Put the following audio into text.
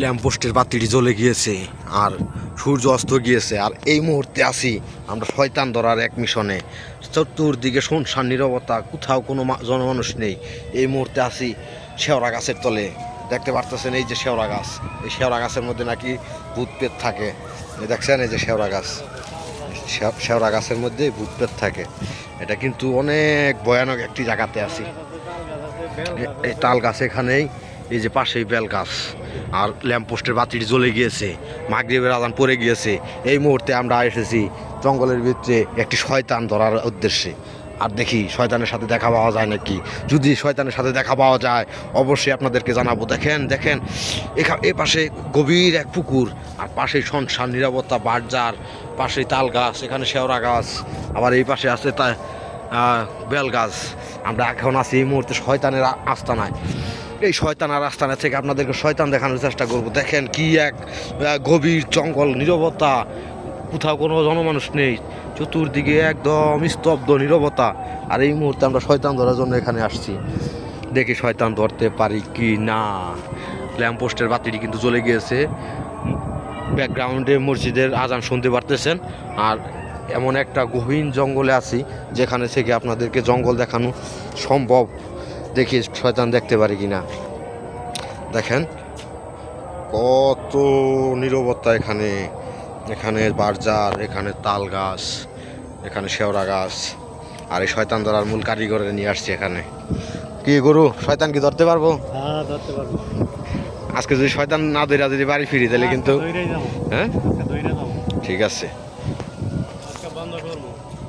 ল্যাম্পপোস্টের বাতিটি জ্বলে গিয়েছে আর সূর্য অস্ত গিয়েছে। আর এই মুহূর্তে আছি আমরা শয়তান ধরার এক মিশনে। চতুর্দিকে শুনশান নীরবতা, কোথাও কোনো জনমানুষ নেই। এই মুহূর্তে আছি শেওড়া গাছের তলে। দেখতে পারতেছেন এই যে শেওড়া গাছ, এই শেওড়া গাছের মধ্যে নাকি ভূত পেত থাকে। এই দেখছেন এই যে শেওড়া গাছ, শেওড়া গাছের মধ্যে ভূত পেত থাকে। এটা কিন্তু অনেক ভয়ানক একটি জায়গাতে আছি। এই তাল গাছ এখানেই, এই যে পাশেই বেল গাছ। আর ল্যাম্পপোস্টের বাতিটি জ্বলে গিয়েছে, মাগরিবের আজান পড়ে গিয়েছে। এই মুহূর্তে আমরা এসেছি জঙ্গলের ভিতরে একটি শয়তান ধরার উদ্দেশ্যে। আর দেখি শয়তানের সাথে দেখা পাওয়া যায় নাকি। যদি শয়তানের সাথে দেখা পাওয়া যায় অবশ্যই আপনাদেরকে জানাবো। দেখেন দেখেন এ পাশে গভীর এক পুকুর, আর পাশে শুনশান নীরবতা, বাঁশঝাড়, পাশেই তাল গাছ, এখানে শেওড়া গাছ, আবার এই পাশে আছে তা বেল গাছ। আমরা এখন আছি এই মুহূর্তে শয়তানের আস্তানায়। এই শয়তানের আস্তানা থেকে আপনাদেরকে শয়তান দেখানোর চেষ্টা করব। দেখেন কি এক গভীর জঙ্গল, নীরবতা, কোথাও কোনো জনমানুষ নেই, চতুর্দিকে একদম স্তব্ধ নীরবতা। আর এই মুহূর্তে আমরা শয়তান ধরার জন্য এখানে আসছি। দেখি শয়তান ধরতে পারি কি না। ল্যাম্পপোস্টের বাতিটি কিন্তু জ্বলে গিয়েছে, ব্যাকগ্রাউন্ডে মসজিদের আজান শুনতে পারতেছেন। আর এমন একটা গহীন জঙ্গলে আছি যেখানে থেকে আপনাদেরকে জঙ্গল দেখানো সম্ভব। দেখি শয়তান দেখতে পারি কিনা। দেখেন কত নীরবতা এখানে, এখানে বাঁশঝাড়, এখানে তাল গাছ, এখানে শেওড়া গাছ। আর এই শয়তান ধরার মূল কারিগরে নিয়ে আসছি এখানে। কি গরু শয়তান কি ধরতে পারবো? হ্যাঁ, ধরতে পারবো। আজকে যদি শয়তান না ধরে যদি বাড়ি ফিরি তাহলে কিন্তু দৌড়ে যাবো। হ্যাঁ দৌড়ে যাবো। ঠিক আছে।